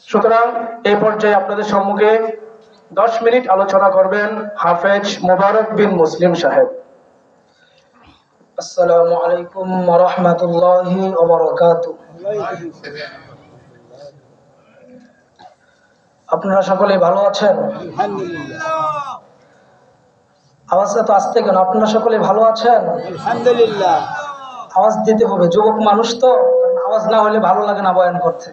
সুতরাং এই পর্যায়ে আপনাদের সম্মুখে 10 মিনিট আলোচনা করবেন হাফেজ মোবারক বিন মুসলিম সাহেব। আসসালামু আলাইকুম ওয়া রাহমাতুল্লাহি ওয়া বারাকাতুহু। আপনারা সকলে ভালো আছেন? আলহামদুলিল্লাহ। আওয়াজটা তো আসতে কেন? আপনারা সকলে ভালো আছেন? আলহামদুলিল্লাহ। আওয়াজ দিতে হবে, যুবক মানুষ তো, কারণ আওয়াজ না হলে ভালো লাগে না বয়ান করতে।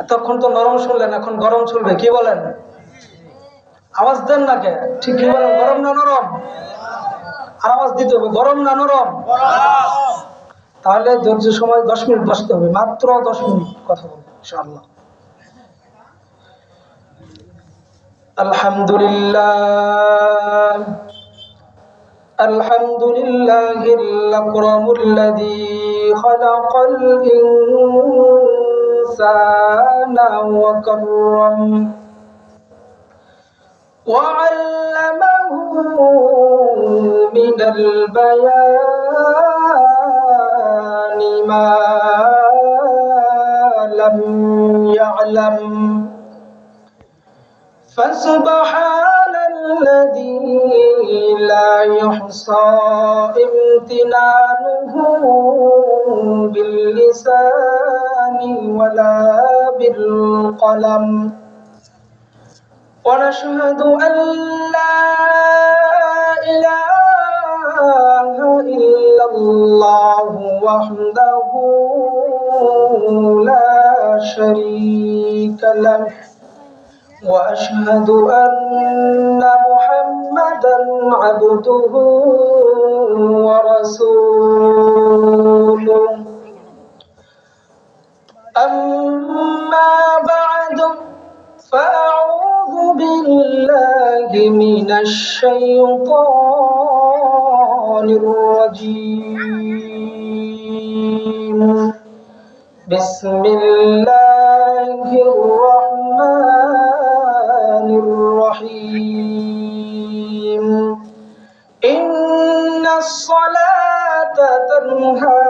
এতক্ষণ তো নরম শুনলেন, এখন গরম চলবে, কি বলেন? আওয়াজ দেন না কে? ঠিক কি বলেন? গরম না নরম? আর আওয়াজ দিতে হবে, গরম না নরম? তাহলে ধৈর্য সময় 10 মিনিট বসতে হবে, মাত্র 10 মিনিট কথা বলবো ইনশাআল্লাহ। আলহামদুলিল্লাহ আলহামদুলিল্লাহিল আকরামুল্লাযী খালাকাল ইনসানা ওয়া কাররাম ওয়া আল্লামাহু মিনাল বায়ানি মা লাম ইয়ালাম فسبحان الذي لا يحصى امتنانه باللسان ولا بالقلم ونشهد أن لا إله إلا الله وحده لا شريك له وأشهد أن محمدًا عبده ورسوله أما بعد فأعوذ بالله من الشيطان الرجيم بسم الله الرحمن الرحيم إن الصلاة تنهى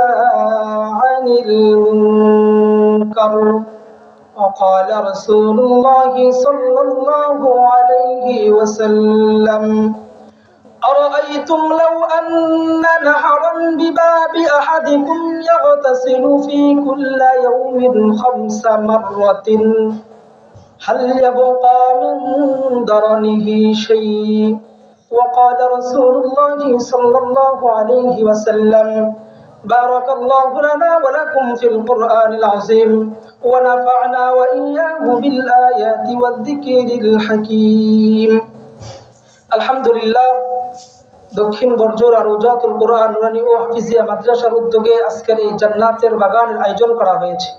عن المنكر وقال رسول الله صلى الله عليه وسلم أرأيتم لو أن نهرا بباب أحدكم يغتسل في كل يوم 5 مرات هل يبقى من درنه شيء وقال رسول الله صلى الله عليه وسلم بارك الله لنا ولكم في القرآن العظيم ونفعنا وإياه بالآيات والذكر الحكيم الحمد لله দক্ষিণ বর্জর আর রওজাতুল কোরআন নুরানি ও হাফিজিয়া মাদ্রাসার উদ্যোগে আজকের এই জান্নাতের বাগানের আয়োজন করা হয়েছে।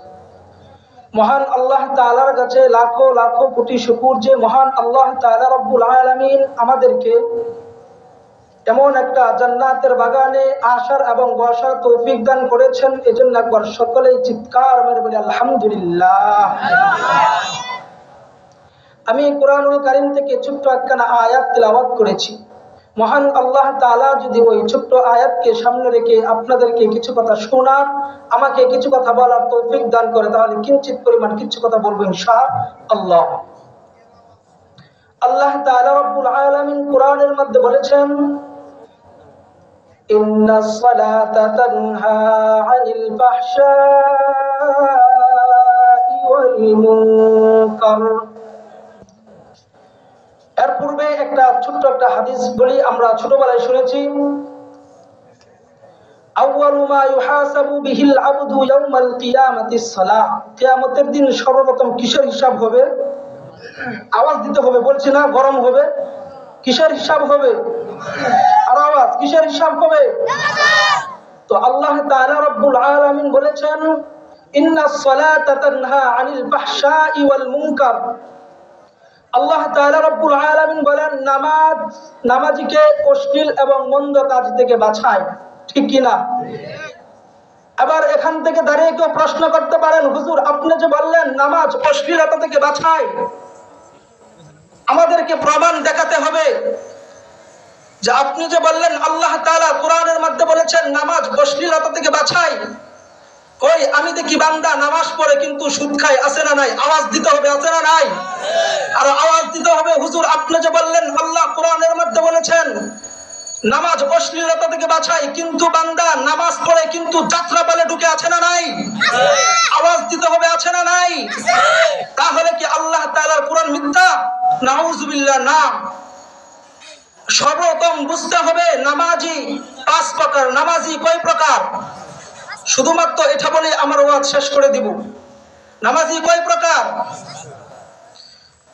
মহান আল্লাহ তাআলার কাছে লাখো লাখো কোটি শুকর যে মহান আল্লাহ তাআলা রব্বুল আলামিন আমাদেরকে এমন একটা জান্নাতের বাগানে আসার এবং বসার তৌফিক দান করেছেন। এজন্য একবার সকলেই চিৎকার মেরে বলি আলহামদুলিল্লাহ। আমি কোরআনুল কারীম থেকে ছোট্ট একখানা আয়াত তিলাওয়াত করেছি। মহান আল্লাহ তাআলা যদি ওই ছোট্ট আয়াতকে সামনে রেখে আপনাদেরকে কিছু কথা শোনার, আমাকে কিছু কথা বলার তৌফিক দান করে, তাহলে কিঞ্চিত পরিমাণ কিছু কথা বলবো ইনশাআল্লাহ। আল্লাহ তাআলা রব্বুল আলামিন কোরআনের মধ্যে বলেছেন, ইন্নাস সালাতা তানহা আনিল ফাহশাই ওয়াল মুনকার। এর পূর্বে একটা ছোট্ট একটা হাদিস বলি, আমরা ছোটবেলায় শুনেছি, আউয়ালু মা ইউহাসাবু বিহিল আবদু ইয়াউমাল কিয়ামাতিস সালাহ। কিয়ামতের দিন সর্বপ্রথম কিসের হিসাব হবে? আওয়াজ দিতে হবে, বলছি না গরম হবে। কিসের হিসাব হবে? আর আওয়াজ, কিসের হিসাব হবে? তো আল্লাহ তাআলা রব্বুল আলামিন বলেছেন, ইন্নাস সালাতা তানহা আনিল ফাহশাই ওয়াল মুনকার। আল্লাহ তাআলা রব্বুল আলামিন বলেন, নামাজ নামাজিকে অশ্লীল এবং মন্দ কাজ থেকে বাঁচায়, ঠিক কি না? এবার এখান থেকে দাঁড়িয়ে কেউ প্রশ্ন করতে পারেন, হুজুর আপনি যে বললেন নামাজ অশ্লীলতা থেকে বাঁচায়, আমাদেরকে প্রমাণ দেখাতে হবে যে আপনি যে বললেন আল্লাহ তাআলা কোরআনের মধ্যে বলেছেন নামাজ অশ্লীলতা থেকে বাঁচায়, ওই আমি দেখি বান্দা নামাজ পড়ে কিন্তু সুদ খায়, আছে না নাই? আওয়াজ দিতে হবে, আছে না নাই? আর আওয়াজ দিতে হবে, হুজুর আপনি যে বললেন আল্লাহ কোরআনের মধ্যে বলেছেন নামাজ অশ্লীলতা থেকে বাঁচাই, কিন্তু বান্দা নামাজ পড়ে কিন্তু যাত্রা বলে ঢুকে, আছে না নাই? আওয়াজ দিতে হবে, আছে না নাই? তাহলে কি আল্লাহ তাআলার কোরআন মিথ্যা? নাউজুবিল্লাহ, না। সর্বপ্রথম বুঝতে হবে নামাজি 5 প্রকার। নামাজি কয় প্রকার? শুধুমাত্র এটা বলে আমার ওয়াজ শেষ করে দিব। নামাজি কয় প্রকার?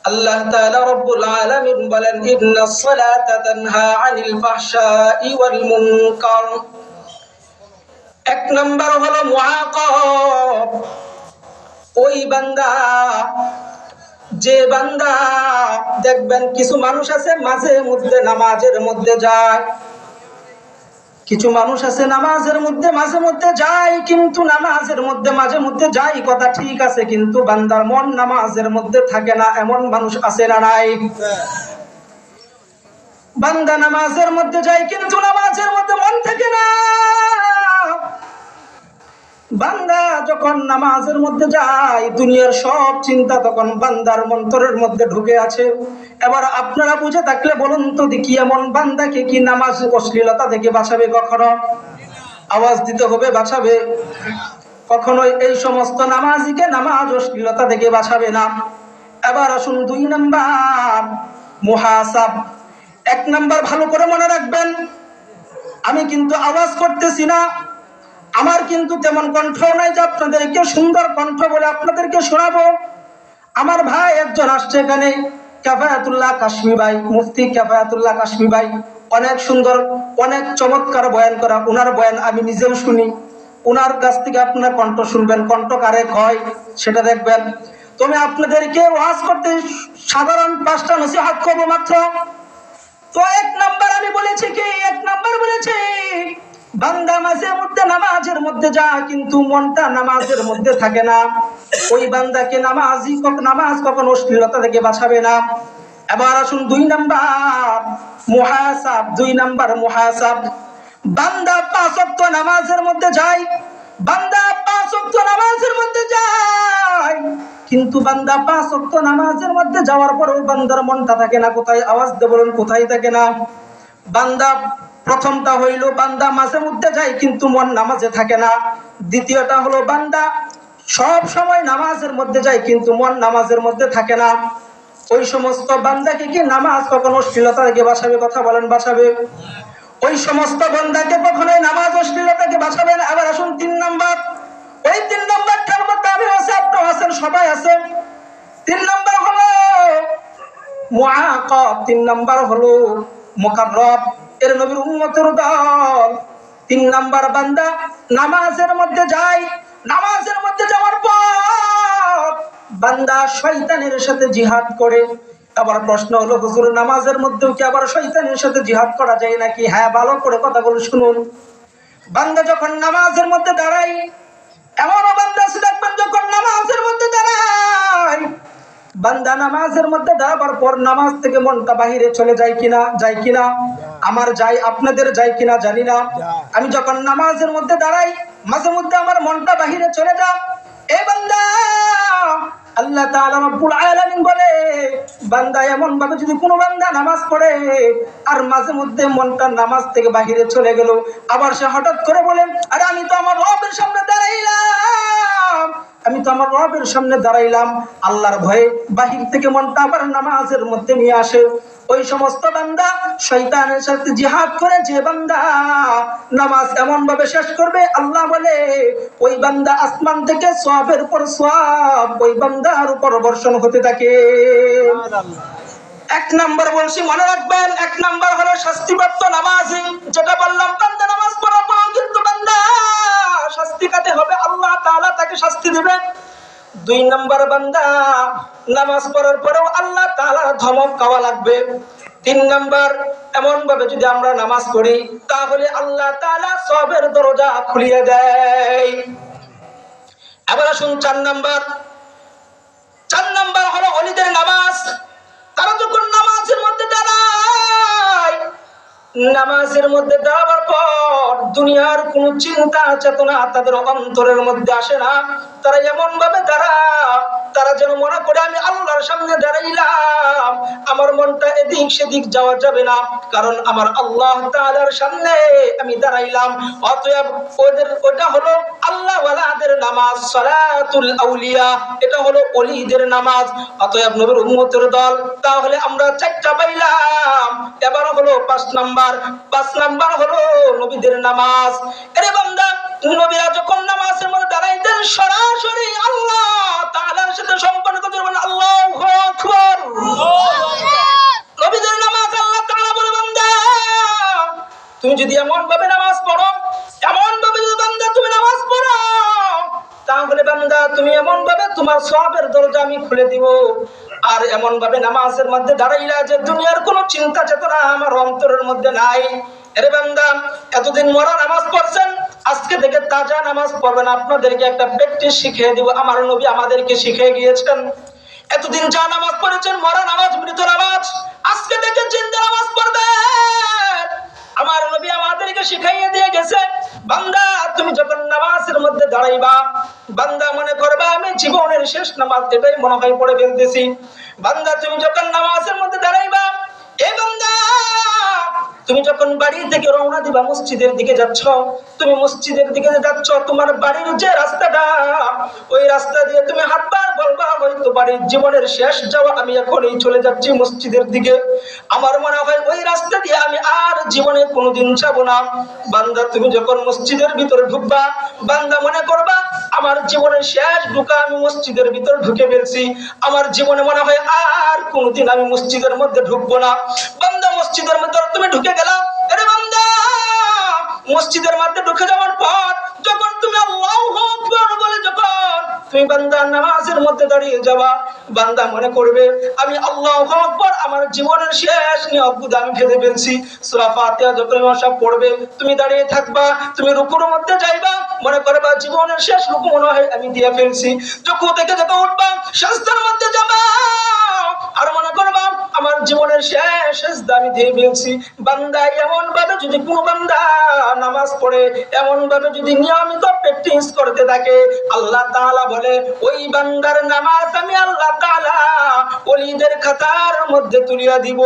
আল্লাহ তাআলা রব্বুল আলামিন বলেন ইন্নাস সালাতা তানহা আনিল ফাহশাই ওয়াল মুনকার। 1 নাম্বার হলো মুআকাব। ওই বান্দা, যে বান্দা দেখবেন কিছু মানুষ আছে মাঝে মধ্যে নামাজের মধ্যে যায়, কিছু মানুষ আছে নামাজের মধ্যে মাঝে মধ্যে যায়, কিন্তু নামাজের মধ্যে মাঝে মধ্যে যায় কথা ঠিক আছে, কিন্তু বান্দার মন নামাজের মধ্যে থাকে না, এমন মানুষ আছে না নাই? বান্দা নামাজের মধ্যে যায় কিন্তু নামাজের মধ্যে মন থাকে না। বান্দা যখন নামাজের মধ্যে যায় দুনিয়ার সব চিন্তা তখন বান্দার মন্তরের মধ্যে ঢুকে আছে। এবার আপনারা বুঝে থাকলে বলুন তো দেখি, এমন বান্দাকে কি নামাজ অশ্লীলতা থেকে বাঁচাবে? কখনো? আওয়াজ দিতে হবে, বাঁচাবে? কখনোই এই সমস্ত নামাজিকে নামাজ অশ্লীলতা থেকে বাঁচাবে না। এবার আসুন 2 নাম্বার মুহাসাব। 1 নাম্বার ভালো করে মনে রাখবেন, আমি কিন্তু আওয়াজ করতেছি না, আমার কিন্তু তেমন কণ্ঠ নাই যে আপনাদেরকে সুন্দর কণ্ঠ বলে আপনাদেরকে শোনাবো। আমার ভাই একজন আসছে এখানে, কাফায়াতুল্লাহ কাশমি ভাই, মুফতি কাফায়াতুল্লাহ কাশমি ভাই, অনেক সুন্দর, অনেক চমৎকার বয়ান করা। ওনার বয়ান আমি নিজেও শুনি, ওনার কাছ থেকে আপনারা কণ্ঠ শুনবেন, কণ্ঠ কারে হয় সেটা দেখবেন। তুমি আপনাদেরকে ওয়াজ করতে সাধারণ 5টা নসিহত করবো মাত্র। তো 1 নাম্বার আমি বলেছি কি, 1 নাম্বার বলেছি বান্দা মাঝে মধ্যে নামাজের মধ্যে যায় কিন্তু মনটা নামাজের মধ্যে থাকে না, ওই বান্দাকে নামাজ কখনো অশ্লীলতা থেকে বাঁচাবে না। এবার আসুন 2 নাম্বার মুহাসাব। 2 নাম্বার মুহাসাব, বান্দা 5 ওয়াক্ত নামাজের মধ্যে যায়, বান্দা 5 ওয়াক্ত নামাজের মধ্যে যায়, কিন্তু বান্দা 5 ওয়াক্ত নামাজের মধ্যে যাওয়ার পরেও বান্দার মনটা থাকে না। কোথায়? আওয়াজ দিয়ে বলুন, কোথায় থাকে না? বান্দা প্রথমটা হইল বান্দা মাঝে মধ্যে যায় কিন্তু মন নামাজে থাকে না। দ্বিতীয়টা হলো বান্দা সব সময় নামাজের মধ্যে যায় কিন্তু মন নামাজের মধ্যে থাকে না। ওই সমস্ত বান্দাকে কি নামাজ কখনো অশ্লীলতা থেকে বাঁচাবে? কথা বলেন, বাঁচাবে? ওই সমস্ত বান্দাকে কখনোই নামাজ অশ্লীলতাকে বাঁচাবে না। আবার আসুন 3 নাম্বার। ওই 3 নাম্বারটার মধ্যে আমি আছি, আপনি আছেন, সবাই আছেন। 3 নাম্বার হলো মুআকাব। 3 নাম্বার হলো মুকাররব, এর নবীর উম্মতের দল। 3 নাম্বার বান্দা নামাজের মধ্যে যায়, নামাজের মধ্যে যাওয়ার পর বান্দা শয়তানের সাথে জিহাদ করে। আবার প্রশ্ন হলো হুজুর নামাজের মধ্যেও কি আবার শয়তানের সাথে জিহাদ করা যায় নাকি? হ্যাঁ, ভালো করে কথাগুলো শুনুন। বান্দা যখন নামাজের মধ্যে দাঁড়ায়, এমন বান্দা আছে দেখবেন যখন নামাজের মধ্যে দাঁড়ায়, বান্দা নামাজের মধ্যে দাঁড়াবার পর নামাজ থেকে মনটা বাহিরে চলে যায় কিনা? যায় কিনা? আমার যায়, আপনাদের যায় কিনা জানি না। আমি যখন নামাজের মধ্যে দাঁড়াই মাঝে মধ্যে আমার মনটা বাহিরে চলে যায়। এই বান্দা, আল্লাহ তাআলা রব্বুল আলামিন বলে বান্দা এমন ভাবে যদি কোনো বান্দা নামাজ পড়ে আর মাঝে মধ্যে মনটা নামাজ থেকে বাহিরে চলে গেল, আবার সে হঠাৎ করে বলে আরে আমি তো আমার রবের সামনে দাঁড়াইলাম, আমি তো আমার রবের সামনে দাঁড়াইলাম, আল্লাহর ভয়ে বাহির থেকে মনটা আবার নামাজের মধ্যে নিয়ে আসে। ওই সমস্ত বান্দা শয়তানের সাথে জিহাদ করে যে বান্দা নামাজ এমন ভাবে শেষ করবে, আল্লাহ বলে ওই বান্দা আসমান থেকে সওয়াবের উপর সওয়াব ওই বান্দার উপর বর্ষণ হতে থাকে। 1 নাম্বার বলছি, মনে রাখবেন, 1 নাম্বার হলো শাস্তিপ্রাপ্ত নামাজি। যেটা বললাম বান্দা নামাজ পড়ার পর কিন্তু বান্দা শাস্তি পেতে হবে, আল্লাহ তাআলা তাকে শাস্তি দিবেন। 2 নাম্বার বান্দা নামাজ পড়ার পরেও আল্লাহ তাআলা ধমক খাওয়া লাগবে। 3 নাম্বার এমন ভাবে যদি আমরা নামাজ পড়ি তাহলে আল্লাহ তাআলা সওয়াবের দরজা খুলিয়ে দেয়। এবার আসুন 4 নাম্বার। 4 নাম্বার হলো ওলিদের নামাজ। তারা যখন নামাজের মধ্যে দাঁড়ায়, নামাজের মধ্যে দাঁড়াবার পর দুনিয়ার কোন চিন্তা চেতনা তাদের অন্তরের মধ্যে আসে না। তারা এমন ভাবে তারা যেন মনে করে আমি আল্লাহর সামনে দাঁড়াইলাম, আমার মনটা এদিক সেদিক যাওয়া যাবে না, কারণ আমার আল্লাহ তাআলার সামনে আমি দাঁড়াইলাম। অতএব ওটা হলো আল্লাহ ওয়ালাদের নামাজ, সালাতুল আউলিয়া, এটা হলো ওলিদের নামাজ। অতএব নবীর উম্মতের দল, তাহলে আমরা চারটা পাইলাম। এবার হলো 5 নাম্বার হলো নবীদের নামাজ। আরে বান্দা, নবীরা যখন নামাজের মধ্যে দাঁড়াইতেন সরাসরি আল্লাহ তাআলার সাথে সম্পর্ক করতেন। আল্লাহু আকবার। নবীদের নামাজ আল্লাহ তাআলা বলে, বান্দা তুমি যদি এমন ভাবে নামাজ পড়ো, এমন ভাবে যদি বান্দা তুমি নামাজ পড়ো, তাহলে বান্দা তুমি এমন ভাবে তোমার সওয়াবের দরজা আমি খুলে দিব। আর এমন ভাবে নামাজের মধ্যে দাঁড়াইলা যে দুনিয়ার কোনো চিন্তা চেতনা আমার অন্তরের মধ্যে নাই। আরে বান্দা, এতদিন মরা নামাজ পড়ছেন, আজকে থেকে তাজা নামাজ পড়বেন। আপনাদেরকে একটা প্র্যাকটিস শিখিয়ে দিব, আমার নবী আমাদেরকে শিখিয়ে গিয়েছেন। এতদিন যা নামাজ পড়েছেন মরা নামাজ, মৃত নামাজ, আজকে থেকে জিন্দা নামাজ পড়বেন। আমার নবী আমাদেরকে শিখাইয়ে দিয়ে গেছে, বান্দা তুমি যখন নামাজের মধ্যে দাঁড়াইবা, বান্দা মনে করবা আমি জীবনের শেষ নামাজ এটাই মনে হয় পড়ে ফেলতেছি। বান্দা তুমি যখন নামাজের মধ্যে দাঁড়াইবা, এ বান্দা তুমি যখন বাড়ি থেকে রওনা দিবা মসজিদের দিকে যাচ্ছ, তুমি মসজিদের দিকে যাচ্ছ, তোমার বাড়ির যে রাস্তাটা, ওই রাস্তা দিয়ে তুমি হাঁটবার বলবা হয়তো বাড়ির জীবনের শেষ যাওয়া, আমি এখনই চলে যাচ্ছি মসজিদের দিকে, আমার মনে হয় ওই রাস্তা দিয়ে আমি আর জীবনে কোনোদিন যাব না। বান্দা তুমি যখন মসজিদের ভিতরে ঢুকবা, বান্দা মনে করবা আমার জীবনের শেষ ঢুকা আমি মসজিদের ভিতরে ঢুকে ফেলছি, আমার জীবনে মনে হয় আর কোনোদিন আমি মসজিদের মধ্যে ঢুকবো না। বান্দা মসজিদের মধ্যে তুমি ঢুকে গেলা, আরে বান্দা মসজিদের মধ্যে ঢুকে যাওয়ার পর যখন তুমি আল্লাহু আকবার বলে যখন তুমি বান্দা নামাজের মধ্যে দাঁড়িয়ে যাবা, বান্দা মনে করবে আমি আল্লাহু আকবার আমার জীবনের শেষ নিয়ত আমি ফেলে ফেলছি। সূরা ফাতিহা যখন সব পড়বে, তুমি দাঁড়িয়ে থাকবা, তুমি রুকুর মধ্যে যাইবা, মনে করবা জীবনের শেষ রুকু মনে হয় আমি দিয়ে ফেলছি। রুকু থেকে যখন উঠবা, সাজদার মধ্যে যাবা, আর মনে করবা আমার জীবনের শেষ সিজদা আমি দিয়ে ফেলছি। বান্দা এমন ভাবে যদি কোনো বান্দা নামাজ পড়ে, এমন ভাবে যদি নিয়মিত প্র্যাকটিস করতে থাকে, আল্লাহ তাআলা বলে ওই বান্দার নামাজ আমি আল্লাহ তাআলা ওলিদের খাতার মধ্যে তুলিয়া দিব।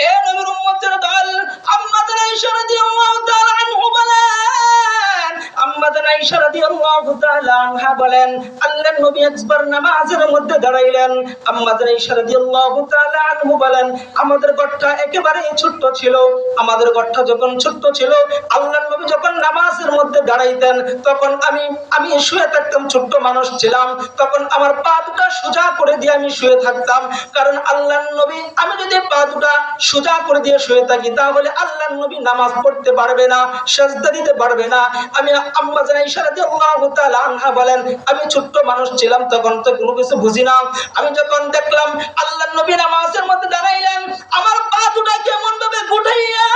এ নবীর উম্মতের দল, আম্মাজান আয়েশা রাদিয়াল্লাহু তাআলা আনহা বলেন, আম্মাজান আয়েশা রাদিয়াল্লাহু তাআলা আনহা বলেন, আল্লাহর নবী একবার নামাজের মধ্যে দাঁড়াইলেন। আম্মাজান আয়েশা রাদিয়াল্লাহু তাআলা আনহা বলেন, আমাদের ঘরটা একেবারে ছোট্ট ছিল। আমাদের ঘরটা যখন ছোট্ট ছিল, আল্লাহর নবী যখন নামাজের মধ্যে দাঁড়াইতেন, তখন আমি শুয়ে থাকতাম, ছোট্ট মানুষ ছিলাম, তখন আমার পা দুটো সোজা করে দিয়ে আমি শুয়ে থাকতাম। কারণ আল্লাহর নবী, আমি যদি পা দুটো সোজা করে দিয়ে শুয়ে থাকি, তাহলে আল্লাহর নবী নামাজ পড়তে পারবে না, সিজদা দিতে পারবে না। আমি আম্মাজান আয়েশা রাদিয়াল্লাহু তাআলা আনহা বলেন, আমি ছোট্ট মানুষ ছিলাম, তখন তো কোনো কিছু বুঝি না। আমি যখন দেখলাম আল্লাহর নবী নামাজের মধ্যে দাঁড়াইলেন, আমার পা দুটো কেমন ভাবে গুটাইয়া,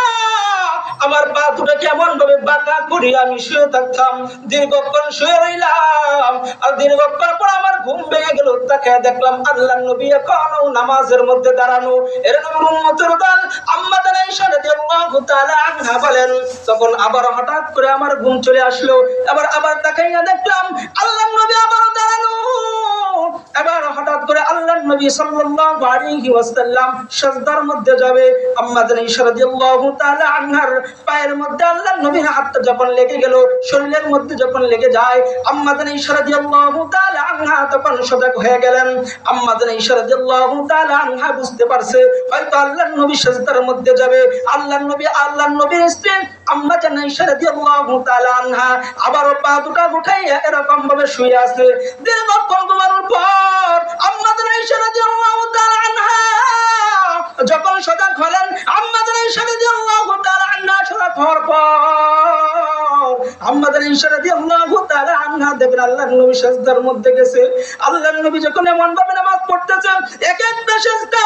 আমার পা দুটো কেমন ভাবে বাঁকা করিয়া আমি শুয়ে থাকতাম। দীর্ঘক্ষণ শুয়ে রইলাম, আর দীর্ঘক্ষণ পর আমার ঘুম ভেঙে গেল। তাকায় দেখলাম আল্লাহর নবী এখনো নামাজের মধ্যে দাঁড়ানো। এর নবীর উম্মতের দল, আম্মাজান আয়েশা রাদিয়াল্লাহু তাআলা আনহা বলেন, তখন আবার হঠাৎ করে আমার ঘুম চলে আসলো। আবার তাকাইয়া দেখলাম আল্লাহর নবী আবার দাঁড়ানো। এবার হঠাৎ করে আল্লাহর নবী সাল্লাল্লাহু আলাইহি ওয়াসাল্লাম সিজদার মধ্যে যাবে। আম্মাজান আয়েশা রাদিয়াল্লাহু তাআলা আনহার পায়ের মধ্যে আল্লাহর নবীর হাতটা যখন লেগে গেল, শরীরের মধ্যে যখন লেগে যায়, আম্মাজান আয়েশা রাদিয়াল্লাহু তাআলা আনহা তখন সজাগ হয়ে গেলেন। আম্মাজান আয়েশা রাদিয়াল্লাহু তাআলা আনহা বুঝতে পারছে হয়তো আল্লাহর নবী সিজদার মধ্যে যাবে। আল্লাহর নবীর স্ত্রী আম্মাজান আয়েশা রাদিয়াল্লাহু তাআলা আনহা আবারও পা দুটো উঠাইয়া এরকম ভাবে শুয়ে আছে। দীর্ঘক্ষণ ঘুমানোর পর আম্মাজান আয়েশা রাদিয়াল্লাহু তাআলা আনহা যখন সজাগ হলেন, আম্মাজান আয়েশা রাদিয়াল্লাহু তাআলা আনহা সজাগ হওয়ার পর আম্মাজান আয়েশা রাদিয়াল্লাহু তাআলা আনহা দেখেন আল্লাহর নবী সিজদার মধ্যে গেছে। আল্লাহর নবী যখন এমন ভাবে নামাজ পড়তেছেন, এক একটা সিজদা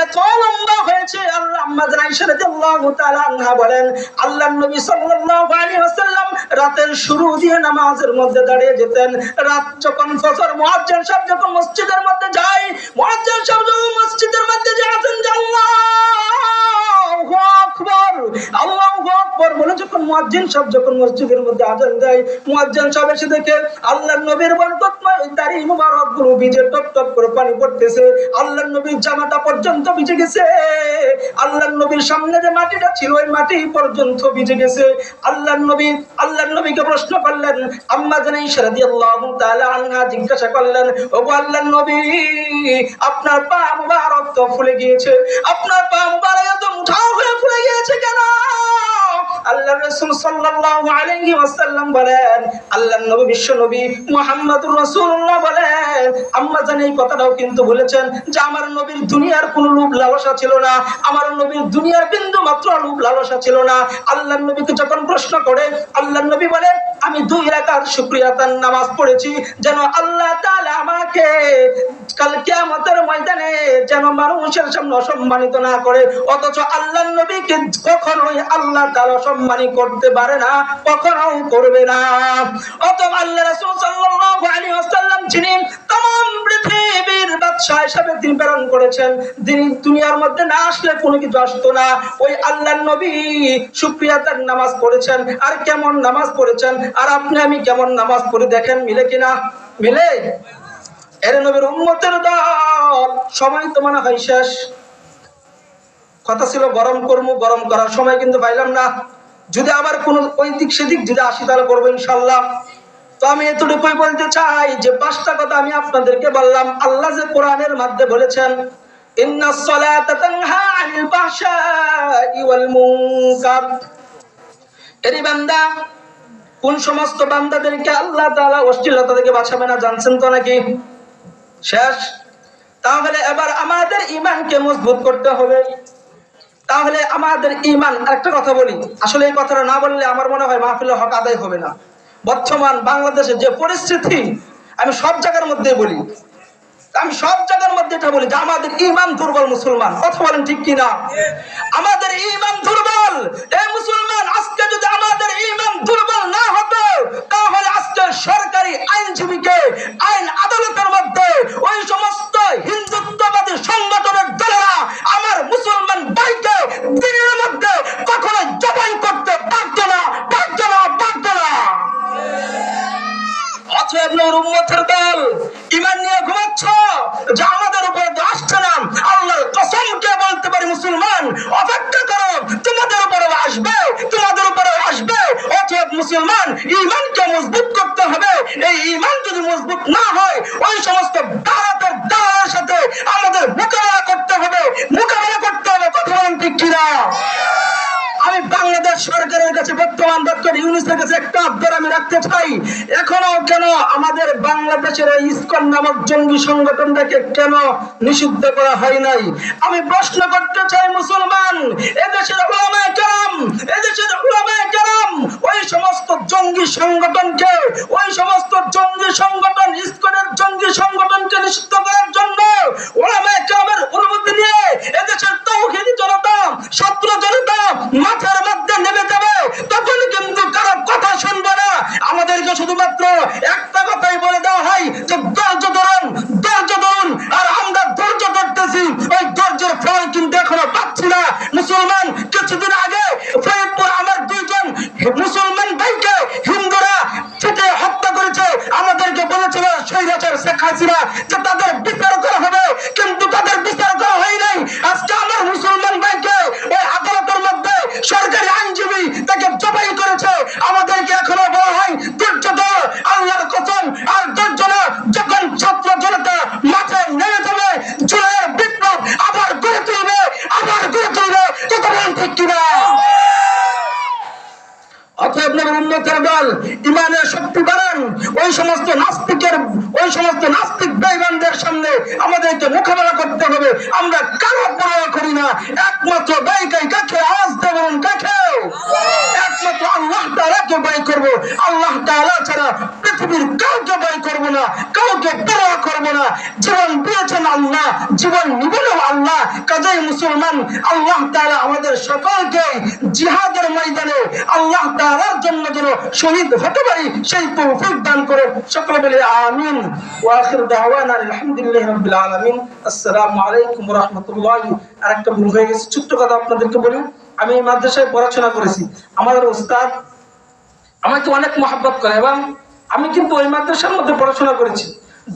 এত লম্বা হয়েছে। আম্মা জান আয়েশা রাদিয়াল্লাহু তাআলা আনহা বলেন, আল্লাহর নবী সাল্লাল্লাহু আলাইহি ওয়াসাল্লাম রাতের শুরু দিয়ে নামাজের মধ্যে দাঁড়িয়ে যেতেন। রাত যখন ফজর মুয়াজ্জিন সাহেব যখন মসজিদের মধ্যে যায়, মুয়াজ্জিন সাহেব যখন মসজিদের মধ্যে যায় আল্লাহু আকবার আল্লাহু আকবার বলে যখন মুয়াজ্জিন সাহেব যখন মসজিদের মধ্যে আযান দেয়, মুয়াজ্জিন সাহেব এসে দেখে আল্লাহর নবীর বরকতময় দাড়ি মুবারক গুলো ভিজে টপ টপ করে পানি পড়তেছে। আল্লাহর নবীর জামাটা পর্যন্ত ভিজে গেছে। আল্লাহর নবীর সামনে যে মাটিটা ছিল ওই মাটি পর্যন্ত ভিজে গেছে। আল্লাহর নবীকে প্রশ্ন করলেন, আম্মা জান আয়েশা রাদিয়াল্লাহু তাআলা আনহা জিজ্ঞাসা করলেন, ওগো আল্লাহর নবী, আপনার পা মুবারক তো ফুলে গিয়েছে, আপনার পা মুবারক এত মুঠাও হয়ে ফুলে গিয়েছে কেন? আল্লাহর রাসূল সাল্লাল্লাহু আলাইহি ওয়াসাল্লাম বলেন, আল্লাহর নবী বিশ্ব নবী মুহাম্মদুর রাসূলুল্লাহ বলেন, আম্মা জান এই কথাটাও কিন্তু বলেছেন যে আমার নবীর দুনিয়ার কোনো লোভ লালসা ছিল না, আমার নবীর দুনিয়ার বিন্দু মাত্র লোভ লালসা ছিল না। আল্লাহর নবীকে যখন প্রশ্ন করে, আল্লাহর নবী বলেন, আমি 2 রাকাত শুকরিয়াতান নামাজ পড়েছি যেন আল্লাহ তাআলা আমাকে কাল কিয়ামতের ময়দানে যেন মানুষের সামনে অসম্মানিত না করে। অথচ আল্লাহর নবীকে কখনোই আল্লাহ তাআলা অসম্মানিত করতে পারে না, কখনো করবে না। অতএব আল্লাহ রাসূল সাল্লাল্লাহু আলাইহি ওয়াসাল্লাম যিনি तमाम পৃথিবীর বাদশা হিসেবে তিনি প্রেরণ করেছেন, যিনি দুনিয়ার মধ্যে না আসলে কোনো কিছু আসতো না, ওই আল্লাহর নবী শুকরিয়াতার নামাজ পড়েছেন। আর কেমন নামাজ পড়েছেন, আর আপনি আমি কেমন নামাজ পড়ে দেখেন মিলে কিনা? মিলে? এর নবীর উম্মতের দল সময় তো মনে হয় শেষ। কথা ছিল গরম করবো, গরম করার সময় কিন্তু পাইলাম না। যদি আবার কোন ওই দিক সেদিক যদি আসি তাহলে করবো ইনশাআল্লাহ। তো আমি এতটুকুই বলতে চাই যে 5টা কথা আমি আপনাদেরকে বললাম। আল্লাহ যে কোরআনের মধ্যে বলেছেন, ইন্নাস সালাতা তানহা আনিল ফাহশাই ওয়াল মুনকার। এরি বান্দা, কোন সমস্ত বান্দাদেরকে আল্লাহ তাআলা অশ্লীলতা থেকে বাঁচাবে না জানছেন তো নাকি? শেষ। তাহলে এবার আমাদের ঈমানকে মজবুত করতে হবে। তাহলে আমাদের ঈমান, একটা কথা বলি, আসলে এই কথাটা না বললে আমার মনে হয় মাহফিলের হক আদায় হবে না। বর্তমান বাংলাদেশের যে পরিস্থিতি, আমি সব জায়গার মধ্যে বলি, এটা বলি যে আমাদের ঈমান দুর্বল মুসলমান। কথা বলেন ঠিক কিনা? আমাদের ঈমান দুর্বল। এই মুসলমান, আজকে যদি আমাদের ঈমান দুর্বল না হতো তাহলে আজকে সরকারি আইনজীবীকে আইন আদালতের মধ্যে ওই সমস্ত হিন্দুত্ববাদী সংগঠনের দলেরা আমার মুসলমান ভাইকে দিনের মধ্যে কখনো জবাই করতে পারত না। অতএব নূর উম্মতের দল ঈমান নিয়ে ঘুমাচ্ছ যে আমাদের উপর আসছে না, আল্লাহর কসমকে বলতে পারি মুসলমান, অপেক্ষা করো, তোমাদের উপরে আসবে। অতএব মুসলমান, ঈমানকে মজবুত করতে হবে। এই ঈমান যদি মজবুত না হয়, ওই সমস্ত দালালের সাথে আমাদের মোকাবেলা করতে হবে। কথা বলেন ঠিক কিনা? আমি বাংলাদেশ সরকারের কাছে, বর্তমান ডক্টর ইউনূসের কাছে একটা আবদার আমি রাখতে চাই। এখনো কেন আমাদের বাংলাদেশের এই ইসকন নামক জঙ্গি সংগঠনটাকে কেন নিষিদ্ধ করা হয় নাই? আমি প্রশ্ন করতে চাই মুসলমান, এদেশের উলামায়ে কেরাম ওই সমস্ত জঙ্গি সংগঠনকে, ইসকনের জঙ্গি সংগঠনকে নিষিদ্ধ করার জন্য উলামায়ে কেরামের অনুমতি নিয়ে এদেশের তাওহীদি জনতা, ছাত্র জনতা মাঠের মধ্যে নেমে যাবে, তখন কিন্তু কারো কথা শুনবে না। আমাদেরকে শুধুমাত্র একটা কথাই বলে দেওয়া হয় যে ধৈর্য ধরুন, আর আমরা ধৈর্য ধরতেছি। ওই ধৈর্যের ফল কিন্তু এখনো পাচ্ছি না। মুসলমান, কিছুদিন আগে ফরিদপুর আমার 2 জন মুসলমান ভাইকে হিন্দুরা ছেটে হত্যা করেছে। আমাদেরকে বলেছিল স্বৈরাচার শেখ হাসিনা যে তাদের বিচার করা হবে, কিন্তু তাদের বিচার করা হয় নাই। আজকে আমার মুসলমান ভাইকে ওই আদালতের মধ্যে সরকারি আইনজীবী তাকে জবাই করেছে। আমাদেরকে এখনো বলা হয় ধৈর্য ধর, আল্লাহর কসম। আর ধৈর্য না, যখন ছাত্র জনতা মাঠে নেমে যাবে, জুলাইয়ের বিপ্লব আবার গড়ে তুলবে। কথা বলেন ঠিক কিনা? অতএব নবীর উম্মতের দল ঈমানের শক্তি বাড়ান। ওই সমস্ত নাস্তিক বেঈমানদের সামনে আমাদেরকে মোকাবেলা করতে হবে। আমরা কারো পরোয়া করি না, একমাত্র বাইকাই কাকে আওয়াজ দেবেন, কাকে? একমাত্র আল্লাহ তাআলা আল্লাহকে ভয় করব, আল্লাহ তাআলা ছাড়া পৃথিবীর কাউকে ভয় করব না, কাউকে পরোয়া করব না। জীবন দিয়েছেন আল্লাহ, জীবন নিবেনও আল্লাহ। কাজেই মুসলমান, আল্লাহ তাআলা আমাদের সকলকে জিহাদের ময়দানে আল্লাহ তাআলার জন্য যেন শহীদ হতে পারি সেই তৌফিক দান করে। সকলে বলে আমিন। ওয়া আখির দাওয়ানা আলহামদুলিল্লাহি রাব্বিল আলামিন। আসসালামু আলাইকুম ওয়া রাহমাতুল্লাহি। আরেকটা ভুল হয়ে গেছে, ছোট্ট কথা আপনাদেরকে বলি। আমি এই মাদ্রাসায় পড়াশোনা করেছি। আমাদের উস্তাদ আমাকে অনেক মহব্বত করে এবং আমি কিন্তু ওই মাদ্রাসার মধ্যে পড়াশোনা করেছি।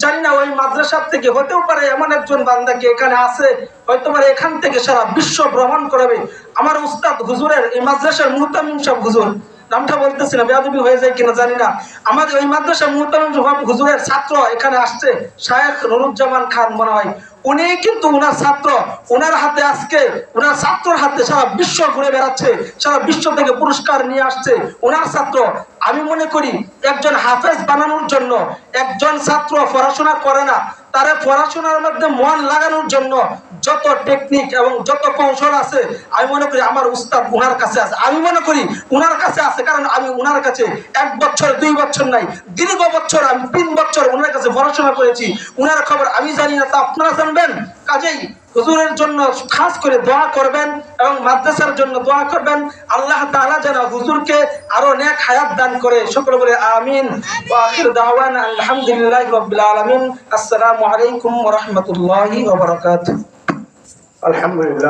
জানি না ওই মাদ্রাসার থেকে হতেও পারে এমন একজন বান্দাকে এখানে আছে, হয়তো পারে এখান থেকে সারা বিশ্ব ভ্রমণ করাবে। আমার উস্তাদ হুজুরের এই মাদ্রাসার মুহতামিম সাহেব হুজুর, নামটা বলতেছি না, বেয়াদবি হয়ে যায় কিনা জানি না। আমাদের ওই মাদ্রাসার মুহতামিম হুজুরের ছাত্র এখানে আসছে, শায়েখ নুরুজ্জামান খান মনে হয়। উনি কিন্তু উনার ছাত্র, উনার হাতে আজকে উনার ছাত্রর হাতে সারা বিশ্ব ঘুরে বেড়াচ্ছে, সারা বিশ্ব থেকে পুরস্কার নিয়ে আসছে উনার ছাত্র। আমি মনে করি একজন হাফেজ বানানোর জন্য একজন ছাত্র পড়াশোনা করে না, তারা পড়াশোনার মধ্যে মন লাগানোর জন্য যত টেকনিক এবং যত কৌশল আছে আমি মনে করি আমার উস্তাদ উনার কাছে আছে। আমি মনে করি উনার কাছে আছে, কারণ আমি উনার কাছে 1 বছর 2 বছর নাই, দীর্ঘ বছর, আমি 3 বছর উনার কাছে পড়াশোনা করেছি। উনার খবর আমি জানি না, তা আপনারা জানবেন। কাজেই হুজুরের জন্য খাস করে দোয়া করবেন এবং মাদ্রাসার জন্য দোয়া করবেন। আল্লাহ তাআলা যেন হুজুরকে আরো নেক হায়াত দান করে। সকলে বলে আমিন। ওয়া আখির দাওয়ানা আলহামদুলিল্লাহি রাব্বিল আলামিন। আসসালামু আলাইকুম ওয়া রাহমাতুল্লাহি ওয়া বারাকাতুহু। আলহামদুলিল্লাহ।